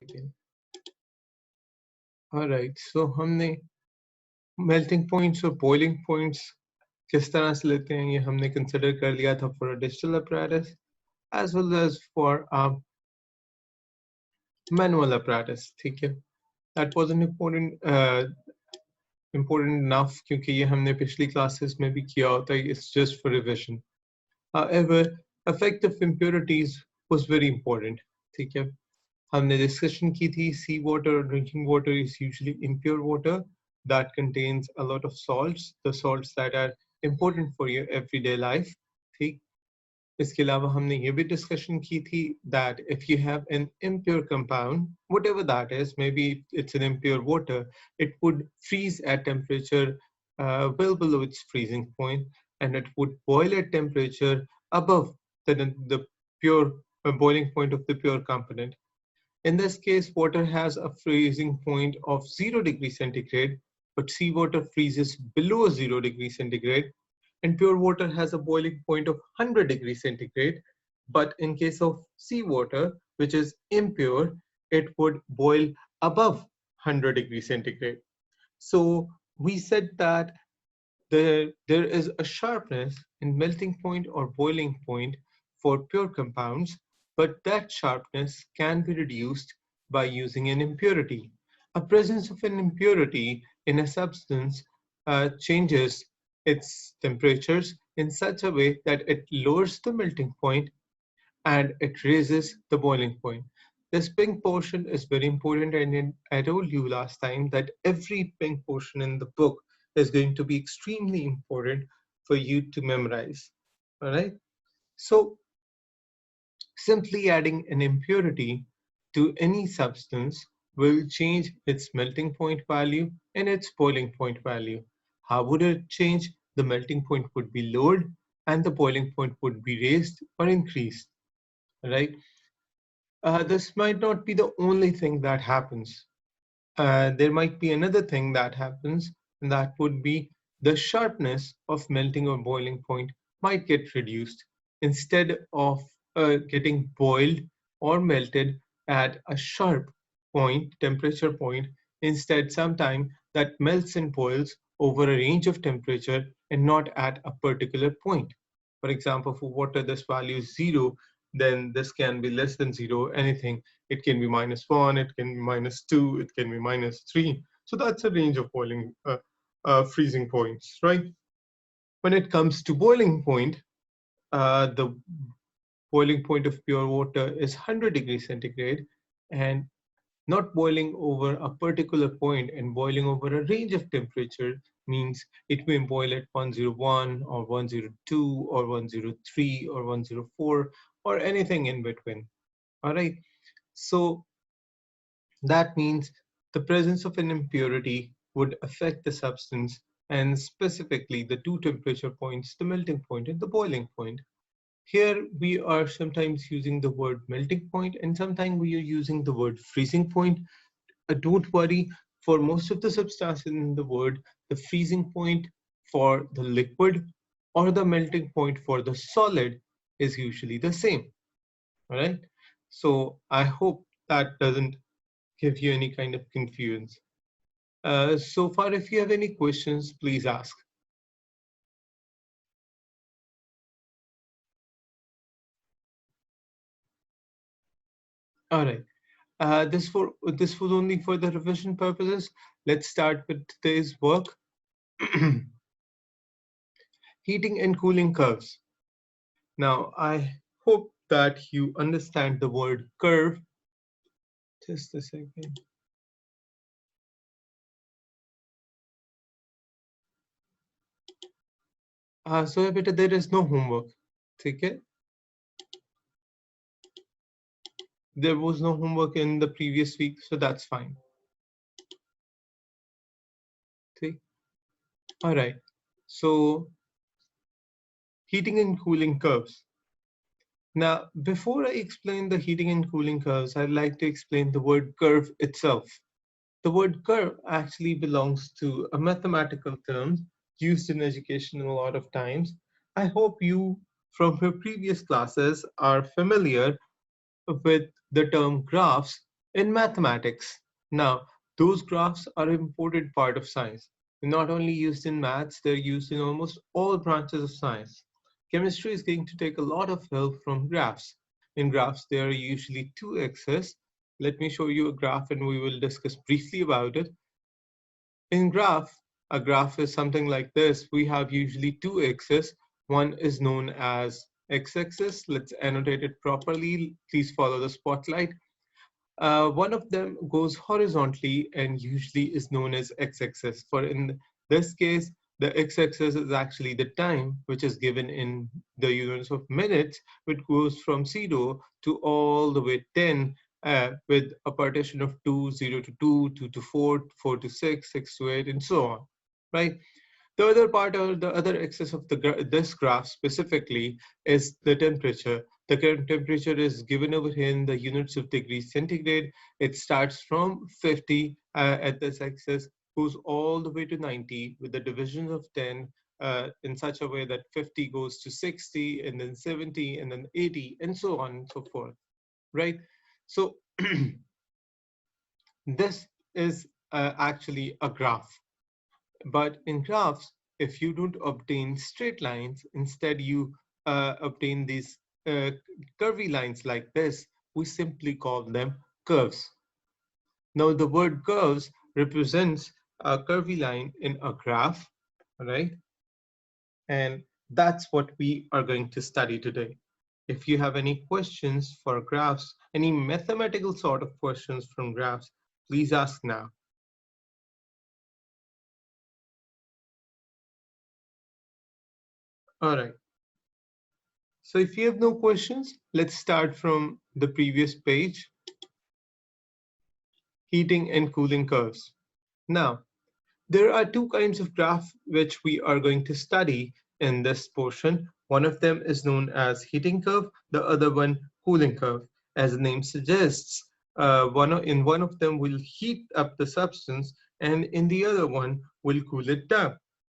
second. All right, so हमने melting points और boiling points किस तरह से लेते हैं ये हमने consider कर लिया था for a digital apparatus as well as for a manual apparatus. ठीक है, that was an important enough क्योंकि ये हमने पिछली classes में भी किया होता है. It's just for revision. However, effect of impurities was very important. ठीक है, हमने discussion की थी seawater or drinking water is usually impure water that contains a lot of salts, the salts that are important for your everyday life. ठीक, इसके अलावा हमने ये भी discussion की थी that if you have an impure compound, whatever that is, maybe it's an impure water, it would freeze at temperature well below its freezing point, and it would boil at temperature above the pure boiling point of the pure component. In this case, water has a freezing point of 0 degrees centigrade, but seawater freezes below 0 degrees centigrade, and pure water has a boiling point of 100 degrees centigrade. But in case of seawater, which is impure, it would boil above 100 degrees centigrade. So we said that there is a sharpness in melting point or boiling point for pure compounds, but that sharpness can be reduced by using an impurity. A presence of an impurity in a substance changes its temperatures in such a way that it lowers the melting point and it raises the boiling point. This pink portion is very important, and I told you last time that every pink portion in the book is going to be extremely important for you to memorize. All right. So simply adding an impurity to any substance will change its melting point value and its boiling point value. How would it change? The melting point would be lowered and the boiling point would be raised or increased. Right? This might not be the only thing that happens. There might be another thing that happens, and that would be the sharpness of melting or boiling point might get reduced. Instead of getting boiled or melted at a sharp point, temperature point, instead sometime that melts and boils over a range of temperature and not at a particular point. For example, for water, this value is 0, then this can be less than 0, anything. It can be -1, it can be -2, it can be -3. So that's a range of boiling, freezing points, right? When it comes to boiling point, the boiling point of pure water is 100 degrees centigrade, and not boiling over a particular point and boiling over a range of temperature means it may boil at 101 or 102 or 103 or 104 or anything in between. All right. So that means the presence of an impurity would affect the substance, and specifically the two temperature points, the melting point and the boiling point. Here we are sometimes using the word melting point and sometimes we are using the word freezing point. Don't worry, for most of the substances in the word, the freezing point for the liquid or the melting point for the solid is usually the same. All right. So I hope that doesn't give you any kind of confusion. So far, if you have any questions, please ask. All right. This was only for the revision purposes. Let's start with today's work. Heating and cooling curves. Now, I hope that you understand the word curve. Just a second. So beta, there is no homework. Okay? There was no homework in the previous week, so that's fine. Okay? All right. So heating and cooling curves. Now, before I explain the heating and cooling curves, I'd like to explain the word curve itself. The word curve actually belongs to a mathematical term used in education a lot of times. I hope you, from your previous classes, are familiar with the term graphs In mathematics, now those graphs are an important part of science. They're not only used in maths, they're used in almost all branches of science. Chemistry is going to take a lot of help from graphs. In graphs, there are usually two axes. Let me show you a graph and we will discuss briefly about it. In graph, a graph is something like this. We have usually two axes. One is known as x-axis. Let's annotate it properly. Please follow the spotlight. One of them goes horizontally and usually is known as x-axis. For in this case, the x-axis is actually the time, which is given in the units of minutes, which goes from 0 to all the way 10, with a partition of 2, 0 to 2, 2 to 4, 4 to 6, 6 to 8, and so on, right? The other part or the other axis of this graph specifically is the temperature. The current temperature is given over here in the units of degrees centigrade. It starts from 50 at this axis, goes all the way to 90 with the divisions of 10 in such a way that 50 goes to 60 and then 70 and then 80 and so on and so forth, right? So this is actually a graph. But in graphs, if you don't obtain straight lines, instead you obtain these uh, curvy lines like this, we simply call them curves. Now the word curves represents a curvy line in a graph, right? And that's what we are going to study today. If you have any questions for graphs, any mathematical sort of questions from graphs, please ask now. All right. So if you have no questions, let's start from the previous page, heating and cooling curves. Now, there are two kinds of graph which we are going to study in this portion. One of them is known as heating curve, the other one cooling curve. As the name suggests, in one of them will heat up the substance and in the other one will cool it down.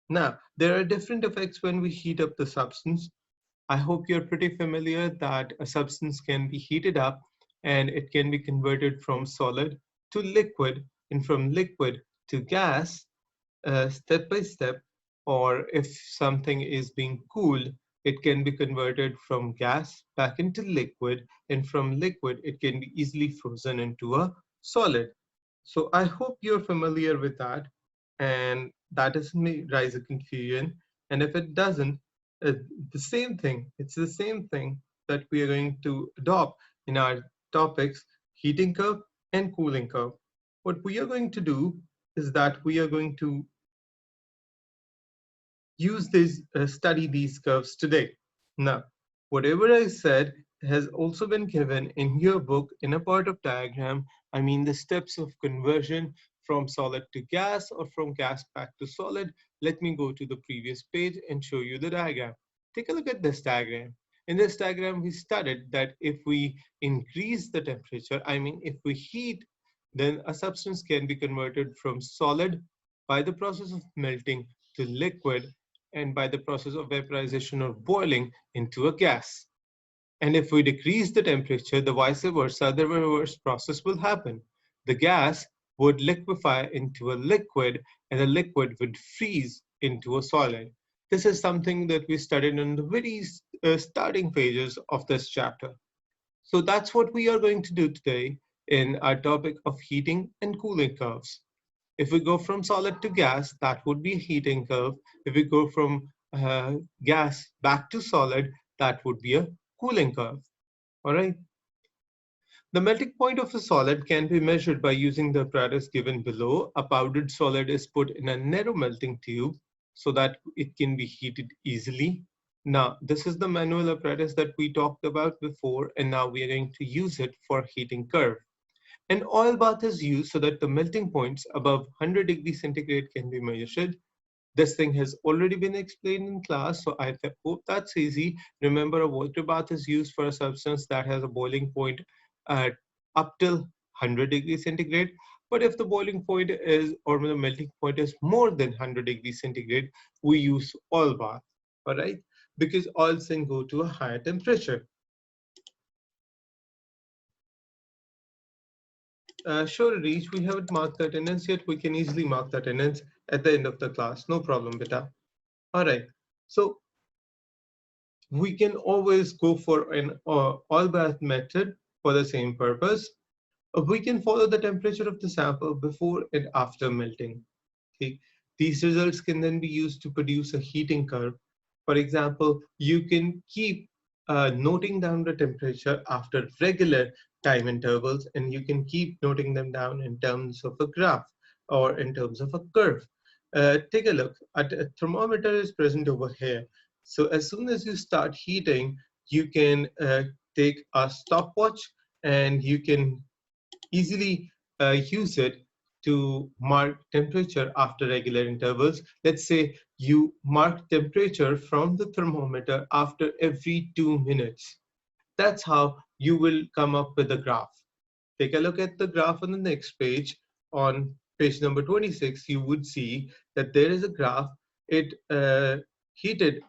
Now, there are different effects when we heat up the substance. I hope you're pretty familiar that a substance can be heated up and it can be converted from solid to liquid and from liquid to gas step by step, or if something is being cooled, it can be converted from gas back into liquid, and from liquid, it can be easily frozen into a solid. So I hope you're familiar with that, and that doesn't raise a confusion. And if it doesn't, uh, it's the same thing that we are going to adopt in our topics, heating curve and cooling curve. What we are going to do is that we are going to study these curves today. Now, whatever I said has also been given in your book in a part of diagram. I mean the steps of conversion from solid to gas or from gas back to solid. Let me go to the previous page and show you the diagram. Take a look at this diagram. In this diagram, we studied that if we increase the temperature, I mean if we heat, then a substance can be converted from solid by the process of melting to liquid and by the process of vaporization or boiling into a gas. And if we decrease the temperature, the vice versa, the reverse process will happen. The gas would liquefy into a liquid and the liquid would freeze into a solid. This is something that we studied in the very starting pages of this chapter. So that's what we are going to do today in our topic of heating and cooling curves. If we go from solid to gas, that would be a heating curve. If we go from gas back to solid, that would be a cooling curve. All right. The melting point of a solid can be measured by using the apparatus given below. A powdered solid is put in a narrow melting tube so that it can be heated easily. Now, this is the manual apparatus that we talked about before, and now we are going to use it for heating curve. An oil bath is used so that the melting points above 100 degrees centigrade can be measured. This thing has already been explained in class, so I hope that's easy. Remember, a water bath is used for a substance that has a boiling point at up till 100 degrees centigrade. But if the boiling point is, or the melting point is more than 100 degrees centigrade, we use oil bath, all right? Because oils can go to a higher temperature. Sure, Reach, we haven't marked the attendance yet. We can easily mark the attendance at the end of the class. No problem, beta. All right. So we can always go for an all bath method for the same purpose. We can follow the temperature of the sample before and after melting. Okay. These results can then be used to produce a heating curve. For example, you can keep noting down the temperature after regular time intervals, and you can keep noting them down in terms of a graph or in terms of a curve. Take a look. A thermometer is present over here. So as soon as you start heating, you can take a stopwatch and you can easily use it to mark temperature after regular intervals. Let's say you mark temperature from the thermometer after every 2 minutes. That's how you will come up with a graph. Take a look at the graph on the next page. On page number 26, you would see that there is a graph. It heated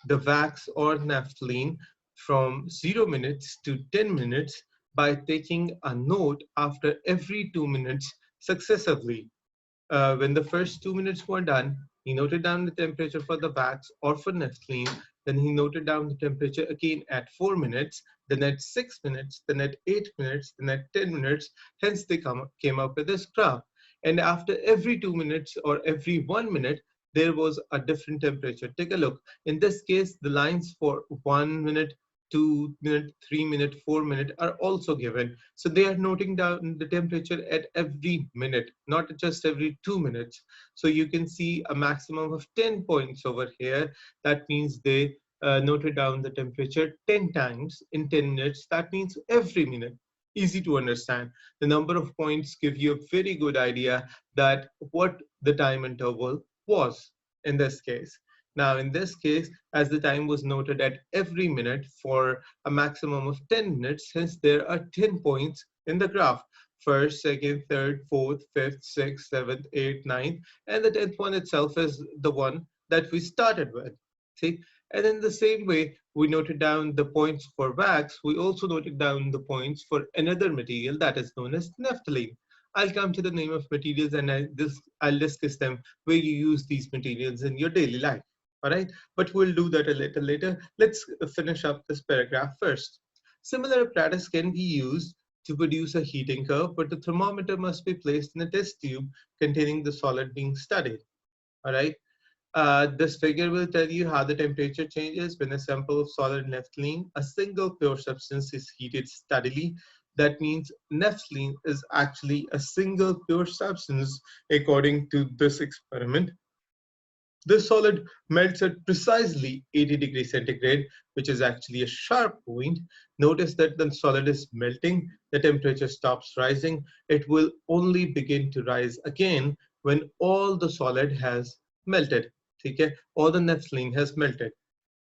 the wax or naphthalene from 0 minutes to 10 minutes by taking a note after every 2 minutes successively. When the first 2 minutes were done, he noted down the temperature for the wax or for naphthalene. Then he noted down the temperature again at 4 minutes, then at 6 minutes, then at 8 minutes, then at 10 minutes. Hence, they came up with this graph. And after every 2 minutes or every 1 minute, there was a different temperature. Take a look. In this case, the lines for 1 minute, 2 minute, 3 minute, 4 minute are also given. So they are noting down the temperature at every minute, not just every 2 minutes. So you can see a maximum of 10 points over here. That means they noted down the temperature 10 times in 10 minutes. That means every minute. Easy to understand. The number of points give you a very good idea that what the time interval was in this case. Now, in this case, as the time was noted at every minute for a maximum of 10 minutes, hence there are 10 points in the graph. First, second, third, fourth, fifth, sixth, seventh, eighth, ninth, and the 10th one itself is the one that we started with. See? And in the same way, we noted down the points for wax, we also noted down the points for another material that is known as naphthalene. I'll come to the name of materials and I'll discuss them where you use these materials in your daily life. All right, but we'll do that a little later. Let's finish up this paragraph first. Similar apparatus can be used to produce a heating curve, but the thermometer must be placed in a test tube containing the solid being studied. All right. This figure will tell you how the temperature changes when a sample of solid naphthalene, a single pure substance, is heated steadily. That means naphthalene is actually a single pure substance according to this experiment. This solid melts at precisely 80 degrees centigrade, which is actually a sharp point. Notice that the solid is melting, the temperature stops rising. It will only begin to rise again when all the solid has melted. Okay? All the naphthalene has melted.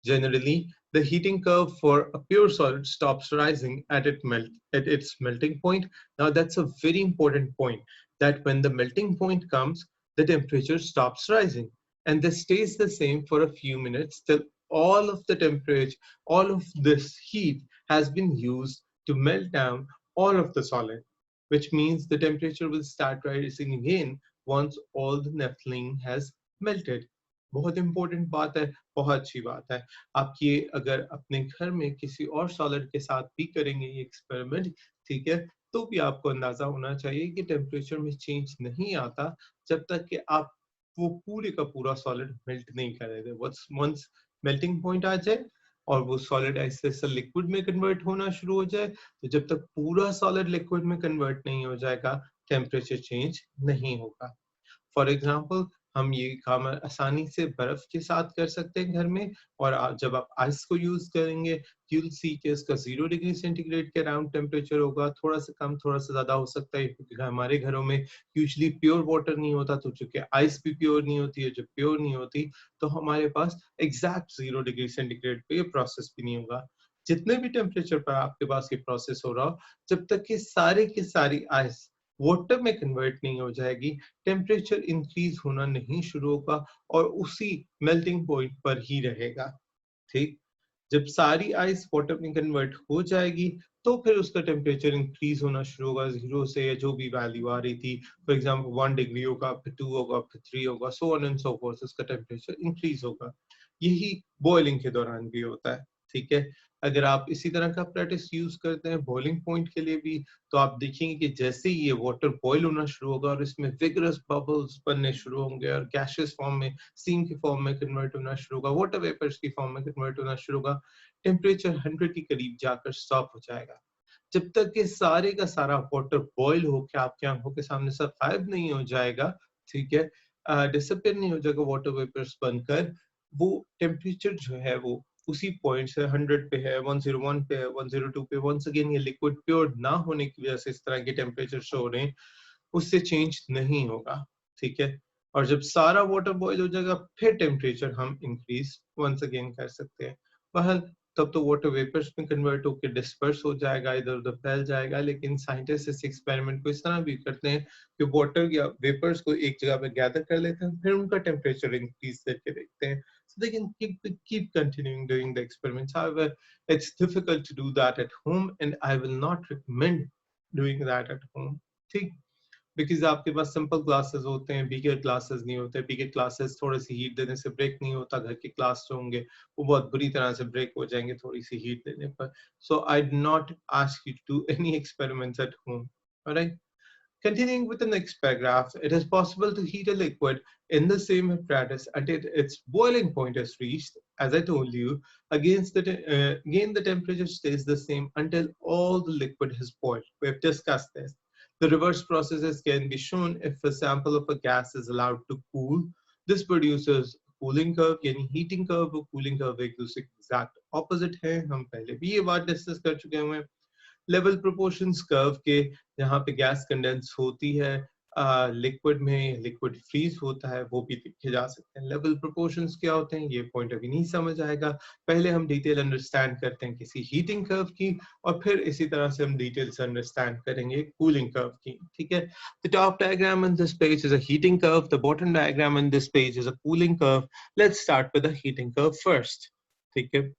Generally, the heating curve for a pure solid stops rising at its melting point. Now that's a very important point, that when the melting point comes, the temperature stops rising. And this stays the same for a few minutes till all of the temperature, all of this heat has been used to melt down all of the solid, which means the temperature will start rising again once all the naphthalene has melted. बहुत important बात है, बहुत अच्छी बात है। आप ये अगर अपने घर में किसी और सॉलिड के साथ भी करेंगे ये एक्सपेरिमेंट, ठीक है, तो भी आपको अंदाजा होना चाहिए कि टेम्परेचर में चेंज नहीं आता जब तक कि आप वो पूरे का पूरा सॉलिड मेल्ट नहीं कर देते। वंस मेल्टिंग पॉइंट आ जाए और वो सॉलिड ऐसे ऐसे लिक्विड में कन्वर्ट होना शुरू हो जाए, तो जब तक पूरा सॉलिड लिक्विड में कन्वर्ट नहीं हो जाएगा, टेम्परेचर चेंज नहीं होगा। फॉर एग्जाम्पल, हम ये काम आसानी से बर्फ के साथ कर सकते हैं घर में, और जब आप आइस को यूज करेंगे, यू विल सी कि इसका 0 डिग्री सेंटीग्रेड के अराउंड टेम्परेचर होगा, थोड़ा सा कम थोड़ा सा ज्यादा हो सकता है, क्योंकि हमारे घरों में यूजुअली प्योर वाटर नहीं होता, तो चूंकि आइस भी प्योर नहीं होती है, जब प्योर नहीं होती तो हमारे पास एग्जैक्ट 0 डिग्री सेंटीग्रेड पे ये प्रोसेस भी नहीं होगा। जितने भी टेम्परेचर पर आपके पास ये प्रोसेस हो रहा हो, जब तक कि सारे की सारी आइस वाटर में कन्वर्ट नहीं हो जाएगी, टेम्परेचर इंक्रीज होना नहीं शुरू होगा और उसी मेल्टिंग पॉइंट पर ही रहेगा। ठीक, जब सारी आइस वाटर में कन्वर्ट हो जाएगी, तो फिर उसका टेम्परेचर इंक्रीज होना शुरू होगा 0 से, या जो भी वैल्यू आ रही थी, फॉर एग्जांपल 1 डिग्री होगा, फिर 2 होगा, फिर 3 होगा, so on and so fourth, उसका टेम्परेचर इंक्रीज होगा। यही बॉइलिंग के दौरान भी होता है, ठीक है। अगर आप इसी तरह का प्रैक्टिस यूज करते हैं बॉइलिंग पॉइंट के लिए भी, तो आप देखेंगे कि जैसे ही ये वाटर बॉईल होना शुरू होगा और इसमें विगरस बबल्स बनने शुरू होंगे और गैसेस फॉर्म में, स्टीम की फॉर्म में कन्वर्ट होना शुरू होगा, वाटर वेपर्स की फॉर्म में कन्वर्ट होना शुरू होगा, टेम्परेचर 100 के करीब जाकर स्टॉप हो जाएगा। जब तक ये सारे का सारा वाटर बॉईल होके आपकी आंखों के सामने से गायब नहीं हो जाएगा, ठीक है, डिसअपियर नहीं हो जाएगा वाटर वेपर्स बनकर, वो टेम्परेचर जो है वो उसी पॉइंट से 100 पे है, 101 पे है, 102 पे, वंस अगेन ये लिक्विड प्योर ना होने की वजह से इस तरह के टेम्परेचर शो हो रहे हैं, उससे चेंज नहीं होगा, ठीक है। और जब सारा वाटर बॉईल हो जाएगा, फिर टेम्परेचर हम इंक्रीज वंस अगेन कर सकते हैं। बहरहाल तब तो वाटर वेपर्स में कन्वर्ट होकर डिस्पर्स हो जाएगा, इधर उधर फैल जाएगा, लेकिन साइंटिस्ट इस एक्सपेरिमेंट को इस तरह भी करते हैं कि वाटर या वेपर्स को एक जगह पे गैदर कर लेते हैं, फिर उनका टेम्परेचर इंक्रीज करके देखते हैं, so they can keep continuing doing the experiments. However, it's difficult to do that at home, and I will not recommend doing that at home. ठीक, बिकॉज आपके पास सिंपल क्लासेस होते हैं, बिगर क्लासेस नहीं होते। बिगर classes थोड़ी सी हीट देने से break नहीं होता, घर के क्लास जो होंगे वो बहुत बुरी तरह से ब्रेक हो जाएंगे थोड़ी सी हीट देने पर। So I do not ask you to do any experiments at home, alright. Continuing with the next paragraph, it is possible to heat a liquid in the same apparatus until its boiling point is reached. As I told you, again the temperature stays the same until all the liquid has boiled. We have discussed this. The reverse processes can be shown if a sample of a gas is allowed to cool. This produces cooling curve, यानी heating curve और cooling curve एक दूसरे के exact opposite है। हम पहले भी ये बात डिस्कस कर चुके हैं। लेवल प्रोपोर्शंस कर्व के, जहाँ पे गैस कंडेंस होती है लिक्विड में, लिक्विड फ्रीज होता है, वो भी लिखे जा सकते हैं। लेवल प्रोपोर्शंस क्या होते हैं ये पॉइंट अभी नहीं समझ आएगा, पहले हम डिटेल अंडरस्टैंड करते हैं किसी हीटिंग कर्व की, और फिर इसी तरह से हम डिटेल से अंडरस्टैंड करेंगे कूलिंग कर्व की, ठीक है। The top diagram on this page is a heating curve, the bottom diagram on this page is a cooling curve. Let's start with the heating curve first, ठीक है।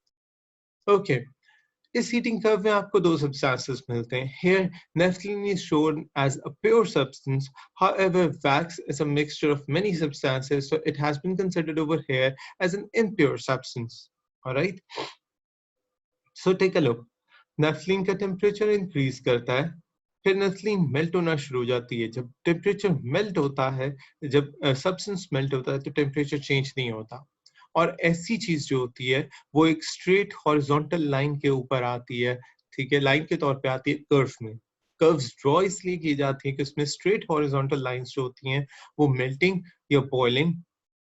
Okay, इस heating curve में आपको दो substances मिलते हैं। Here, naphthalene is shown as a pure substance. However, wax is a mixture of many substances, so it has been considered over here as an impure substance. All right. So take a look. Naphthalene का temperature increase करता है, फिर naphthalene melt होना शुरू हो जाती है। जब temperature melt होता है, जब substance melt होता है, तो temperature change नहीं होता। और ऐसी चीज जो होती है वो एक स्ट्रेट हॉरिजॉन्टल लाइन के ऊपर आती है, ठीक है, लाइन के तौर पे आती है कर्व में। कर्व्स ड्रॉ इसलिए की जाती है कि उसमें स्ट्रेट हॉरिजॉन्टल लाइंस जो होती हैं वो मेल्टिंग या बॉइलिंग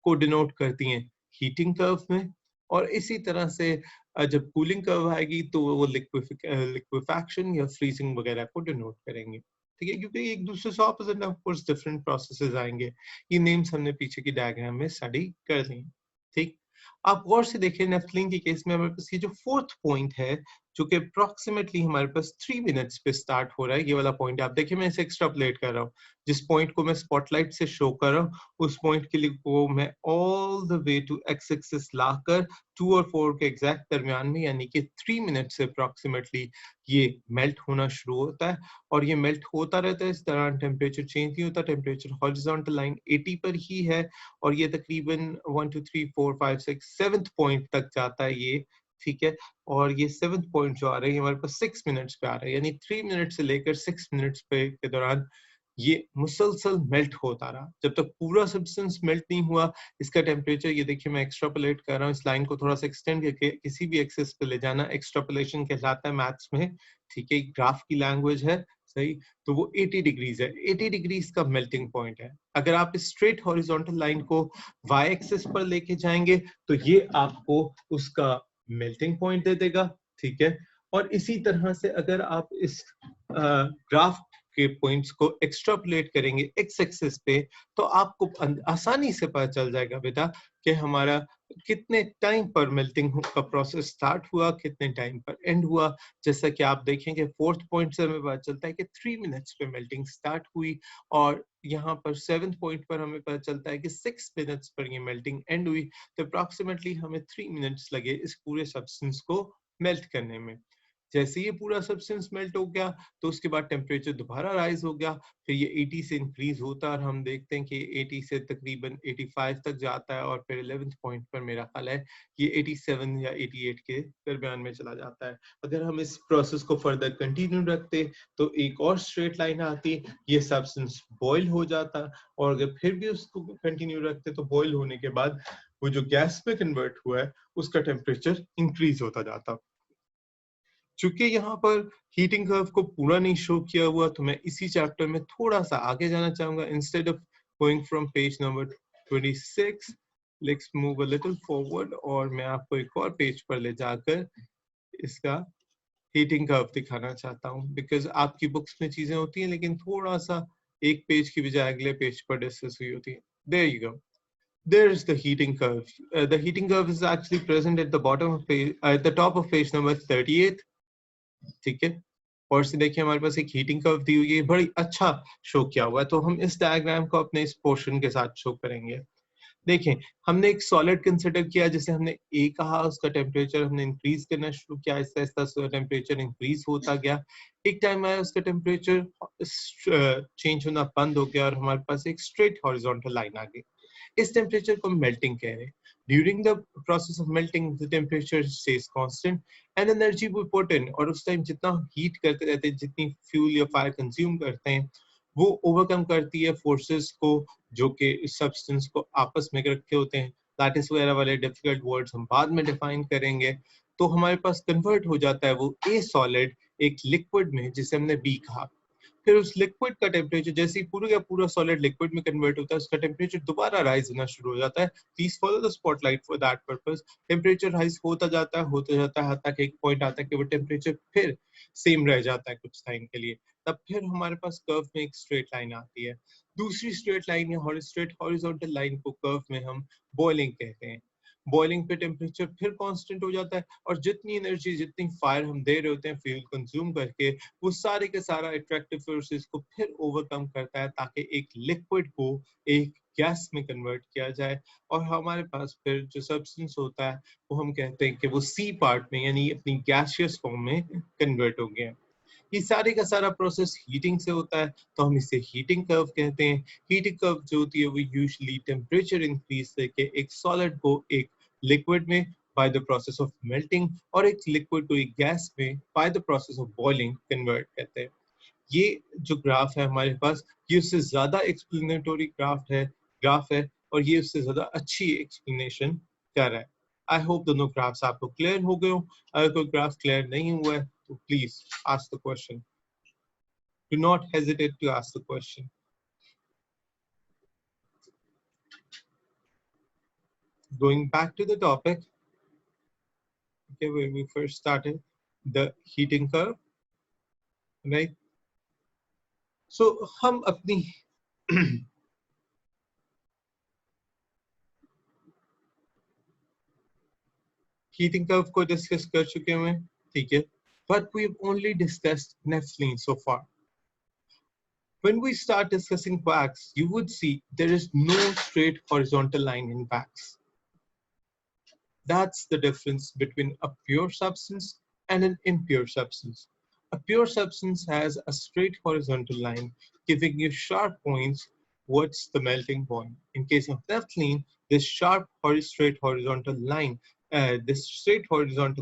को डिनोट करती हैं हीटिंग कर्व में, और इसी तरह से जब कूलिंग कर्व आएगी तो वो लिक्विफैक्शन या फ्रीजिंग वगैरह को डिनोट करेंगे, ठीक है, क्योंकि एक दूसरे से opposite of course different processes आएंगे। ये नेम्स हमने पीछे की डायग्राम में स्टडी कर ली, ठीक। आप गौर से देखिए नेफ्थलीन के केस में हमारे पास ये जो फोर्थ पॉइंट है, जो कि अप्रोक्सीमेटली हमारे पास 3 मिनट्स पे स्टार्ट हो रहा है, ये वाला पॉइंट आप देखिए, मैं इसे एक्सट्रापोलेट कर रहा हूँ। जिस पॉइंट को मैं स्पॉटलाइट से शो कर रहा हूँ, उस पॉइंट के लिए को मैं all the way to x axis लाकर 2 और 4 के एग्जैक्ट दरमियान में, यानी कि 3 मिनट से अप्रोक्सीमेटली ये मेल्ट होना शुरू होता है, और ये मेल्ट होता रहता है। इस दौरान टेम्परेचर चेंज नहीं होता, टेम्परेचर हॉरिजॉन्टल लाइन 80 पर ही है, और ये तकरीबन 1 2 3 4 5 6 7th पॉइंट तक जाता है ये, ठीक है। और ये 7th पॉइंट जो आ रहे हैं हमारे पास 6 मिनट्स पे आ रहा है, यानी 3 मिनट से लेकर 6 मिनट्स पे के दौरान ये मुसलसल मेल्ट होता रहा। जब तक पूरा सब्सटेंस मेल्ट नहीं हुआ, इसका टेम्परेचर, ये देखिए मैं एक्स्ट्रापोलेट कर रहा हूँ, इस लाइन को थोड़ा सा एक्सटेंड करके किसी भी एक्सिस पे ले जाना एक्स्ट्रापोलेशन कहलाता है मैथ्स में, ठीक है, ग्राफ की लैंग्वेज है, सही। तो वो 80 डिग्रीज है, 80 डिग्रीज का मेल्टिंग पॉइंट है। अगर आप स्ट्रेट हॉरिजॉन्टल लाइन को y एक्सिस पर लेके जाएंगे तो ये आपको उसका मेल्टिंग पॉइंट दे देगा, ठीक है। और इसी तरह से अगर आप इस ग्राफ के पॉइंट्स को एक्स्ट्रापोलेट करेंगे एक्स एक्सिस पे, तो आपको आसानी से पता चल जाएगा बेटा कि हमारा कितने टाइम पर मेल्टिंग का प्रोसेस स्टार्ट हुआ, कितने टाइम पर एंड हुआ। जैसा कि आप देखेंगे 4th पॉइंट से हमें पता चलता है कि 3 मिनट्स पे मेल्टिंग स्टार्ट हुई, और यहाँ पर 7th पॉइंट पर हमें पता चलता है कि 6 मिनट्स पर ये मेल्टिंग एंड हुई। तो अप्रोक्सीमेटली हमें 3 मिनट्स लगे इस पूरे सब्सटेंस को मेल्ट करने में। जैसे ये पूरा सब्सटेंस मेल्ट हो गया तो उसके बाद टेम्परेचर दोबारा राइज हो गया, फिर ये 80 से इंक्रीज होता है और हम देखते हैं कि 80 से तकरीबन 85 तक जाता है और फिर 11th पॉइंट पर मेरा ख्याल है ये 87 या 88 के दरमियान में चला जाता है। अगर हम इस प्रोसेस को फर्दर कंटिन्यू रखते तो एक और स्ट्रेट लाइन आती, ये सब्सटेंस बॉयल हो जाता, और अगर फिर भी उसको कंटिन्यू रखते तो बॉयल होने के बाद वो जो गैस में कन्वर्ट हुआ है उसका टेम्परेचर इंक्रीज होता जाता। चूंकि यहाँ पर हीटिंग कर्व को पूरा नहीं शो किया हुआ तो मैं इसी चैप्टर में थोड़ा सा आगे जाना चाहूंगा। Instead of going from page number 26, let's move a little forward और मैं आपको एक और पेज पर ले जाकर इसका हीटिंग कर्व दिखाना चाहता हूँ, बिकॉज आपकी बुक्स में चीजें होती हैं लेकिन थोड़ा सा एक पेज की बजाय अगले पेज पर डिस्कस हुई होती है। There you go, there is the heating curve. The heating curve is actually present at the bottom of page, at the top of page number 38. ठीक है, और से देखिए हमारे पास एक हीटिंग कर्व दी हुई है, बड़ी अच्छा शो किया हुआ है। तो हम इस डायग्राम को अपने इस पोर्शन के साथ शो करेंगे। देखें, हमने एक सॉलिड कंसिडर किया जिसे हमने ए कहा, उसका टेम्परेचर हमने इंक्रीज करना शुरू किया, आहिस्ता आहिस्ता टेम्परेचर इंक्रीज होता गया। एक टाइम आया उसका टेम्परेचर चेंज होना बंद हो गया और हमारे पास एक स्ट्रेट हॉरिजॉन्टल लाइन आ गई। इस टेम्परेचर को मेल्टिंग कह रहे हैं। During the process of melting the temperature stays constant and energy we put in, और उस टाइम जितना हीट करते रहते हैं, जितनी फ्यूल या फायर कंज्यूम करते हैं, वो ओवरकम करती है फोर्सेस को जो कि इस सब्सटेंस को आपस में रखे होते हैं। लैटिस वगैरह वाले डिफिकल्ट वर्ड्स हम बाद में डिफाइन करेंगे। तो हमारे पास कन्वर्ट हो जाता है वो ए सॉलिड एक लिक्विड में जिसे हमने बी कहा। फिर उस लिक्विड का टेम्परेचर जैसे ही पूरा का पूरा सॉलिड लिक्विड में कन्वर्ट होता है, उसका टेम्परेचर दोबारा राइज होना शुरू हो जाता है। Please follow the spotlight for that purpose. Temperature rise होता जाता है तक एक पॉइंट आता है कि वो टेम्परेचर फिर सेम रह जाता है कुछ टाइम के लिए। तब फिर हमारे पास कर्व में एक स्ट्रेट लाइन आती है। दूसरी स्ट्रेट लाइन या स्ट्रेट हॉरिजॉन्टल लाइन को कर्व में हम बॉइलिंग कहते हैं। बॉइलिंग पे टेम्परेचर फिर कांस्टेंट हो जाता है और जितनी एनर्जी जितनी फायर हम दे रहे होते हैं फ्यूल कंज्यूम करके, वो सारे के सारा अट्रैक्टिव फोर्सेस को फिर ओवरकम करता है ताकि एक लिक्विड को एक गैस में कन्वर्ट किया जाए। और हमारे पास फिर जो सब्सटेंस होता है वो हम कहते हैं कि वो सी पार्ट में यानी अपनी गैसियस फॉर्म में कन्वर्ट हो गया। ये सारे का सारा प्रोसेस हीटिंग से होता है तो हम इसे हीटिंग कर्व कहते हैं। हीटिंग कर्व जो होती है वो यूजुअली टेम्परेचर इंक्रीज करके एक सॉलिड को एक लिक्विड में by the process of melting और एक लिक्विड को एक गैस में by the process of boiling convert करते हैं। ये जो ग्राफ है हमारे पास, ये उससे ज्यादा एक्सप्लेनेटरी ग्राफ है और ये उससे ज्यादा अच्छी एक्सप्लेनेशन कर रहा है। आई होप दोनों ग्राफ्स आपको क्लियर हो गए हो। अगर कोई ग्राफ क्लियर नहीं हुआ है तो please ask the question. Do not hesitate to ask the question. Going back to the topic, okay, where we first started, the heating curve, right? So हम अपनी heating curve को discuss कर चुके हैं, ठीक है? But we've only discussed naphthalene so far. When we start discussing wax, you would see there is no straight horizontal line in wax. That's the difference between a pure substance and an impure substance. A pure substance has a straight horizontal line giving you sharp points. What's the melting point? In case of naphthalene, this straight horizontal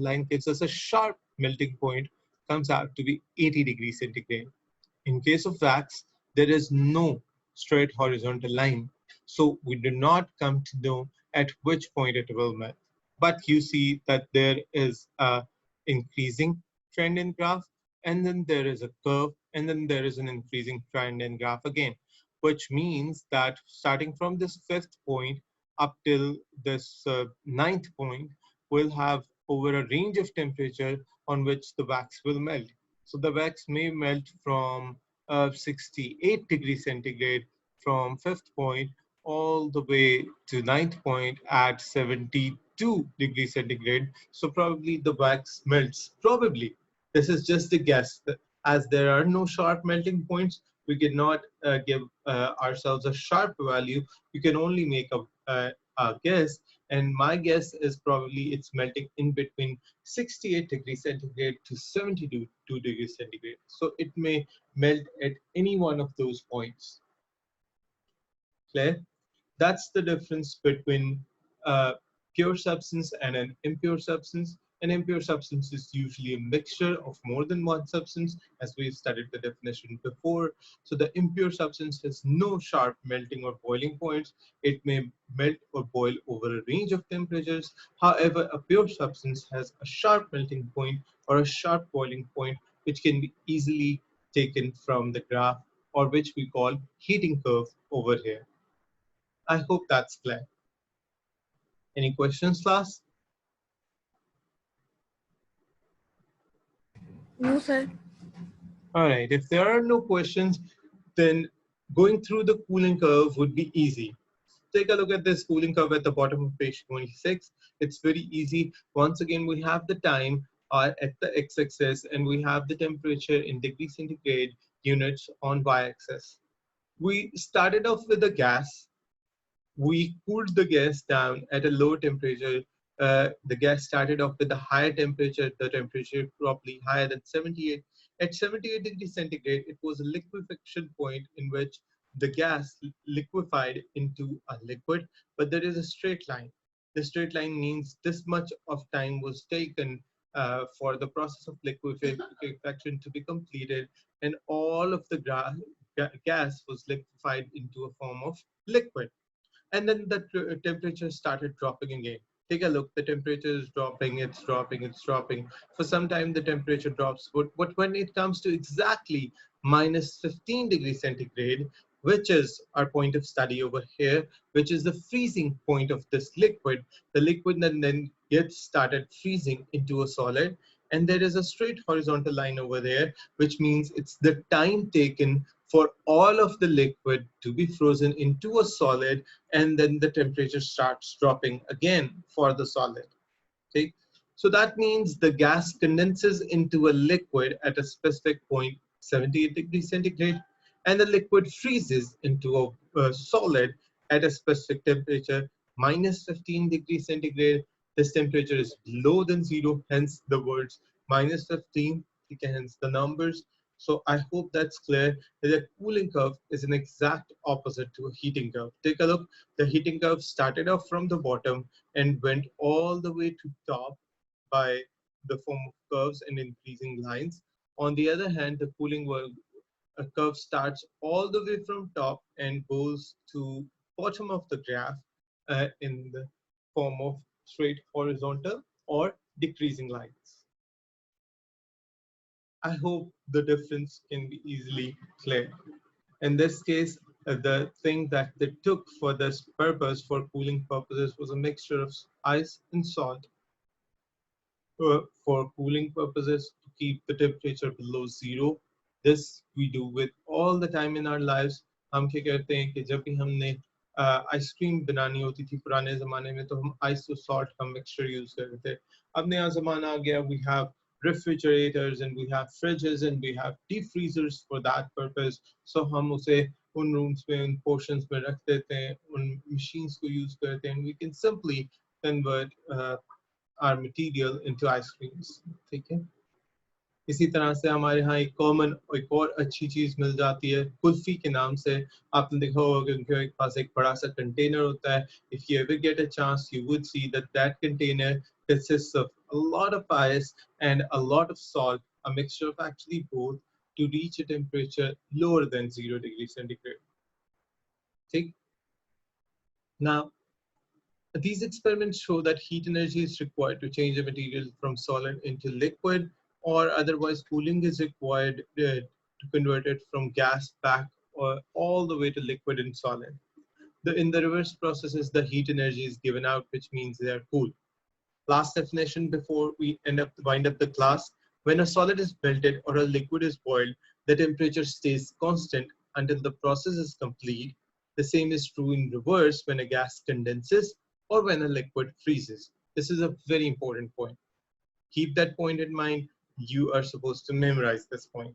line, gives us a sharp melting point, comes out to be 80 degrees centigrade. In case of wax, there is no straight horizontal line, so we do not come to know at which point it will melt. But you see that there is a increasing trend in graph, and then there is a curve, and then there is an increasing trend in graph again, which means that starting from this fifth point up till this ninth point, we'll have over a range of temperature on which the wax will melt. So the wax may melt from 68 degrees centigrade from fifth point all the way to ninth point at 72 degrees centigrade. So probably the wax melts. Probably. This is just a guess. As there are no sharp melting points, we cannot give ourselves a sharp value. You can only make guess, and my guess is probably it's melting in between 68 degrees centigrade to 72 degrees centigrade. So it may melt at any one of those points. Clear? That's the difference between a pure substance and an impure substance. An impure substance is usually a mixture of more than one substance, as we studied the definition before. So the impure substance has no sharp melting or boiling points. It may melt or boil over a range of temperatures. However, a pure substance has a sharp melting point or a sharp boiling point, which can be easily taken from the graph, or which we call heating curve over here. I hope that's clear. Any questions, class? No, sir. All right, if there are no questions, then going through the cooling curve would be easy. Take a look at this cooling curve at the bottom of page 26. It's very easy. Once again, we have the time at the x-axis and we have the temperature in degrees centigrade units on y-axis. We started off with a gas. We cooled the gas down at a low temperature. The gas started off with a higher temperature, the temperature probably higher than 78. At 78 degrees centigrade, it was a liquefaction point in which the gas liquefied into a liquid, but there is a straight line. The straight line means this much of time was taken for the process of liquefaction to be completed, and all of the gas was liquefied into a form of liquid. And then the temperature started dropping again. Take a look, the temperature is dropping, it's dropping, it's dropping. For some time, the temperature drops, but when it comes to exactly minus 15 degrees centigrade, which is our point of study over here, which is the freezing point of this liquid, the liquid then gets started freezing into a solid. And there is a straight horizontal line over there, which means it's the time taken for all of the liquid to be frozen into a solid, and then the temperature starts dropping again for the solid. Okay, so that means the gas condenses into a liquid at a specific point, 78 degrees centigrade, and the liquid freezes into a solid at a specific temperature, minus 15 degrees centigrade. This temperature is lower than zero, hence the words minus 15, hence the numbers. So I hope that's clear that the cooling curve is an exact opposite to a heating curve. Take a look, the heating curve started off from the bottom and went all the way to top by the form of curves and increasing lines. On the other hand, the cooling curve starts all the way from top and goes to bottom of the graph in the form of straight horizontal or decreasing lines. I hope the difference can be easily clear. In this case, the thing that they took for this purpose, for cooling purposes, was a mixture of ice and salt for cooling purposes to keep the temperature below zero. This we do with all the time in our lives. हम क्या करते हैं कि जब भी हमने ice cream बनानी होती थी पुराने ज़माने में तो हम ice to salt का mixture use करते थे. अब नया ज़माना आ गया, we have refrigerators and we have fridges and we have deep freezers for that purpose. So हम उसे उन rooms में उन portions में रख देते हैं, उन machines को use करते हैं, and we can simply convert our material into ice creams. ठीक है, इसी तरह से हमारे यहाँ एक कॉमन एक और अच्छी चीज मिल जाती है कुल्फी के नाम से. आपने देखा होगा कि उनके पास एक बड़ा सा कंटेनर होता है. If you ever get a chance, you would see that that container consists of a lot of ice and a lot of salt, a mixture of actually both, to reach a temperature lower than 0 degrees centigrade. ठीक? Now, these experiments show that heat energy is required to change a material from solid into liquid, or otherwise cooling is required to convert it from gas back or all the way to liquid and solid. In the reverse processes, the heat energy is given out, which means they are cool. Last definition before we wind up the class: when a solid is melted or a liquid is boiled, the temperature stays constant until the process is complete. The same is true in reverse when a gas condenses or when a liquid freezes. This is a very important point. Keep that point in mind. You are supposed to memorize this point.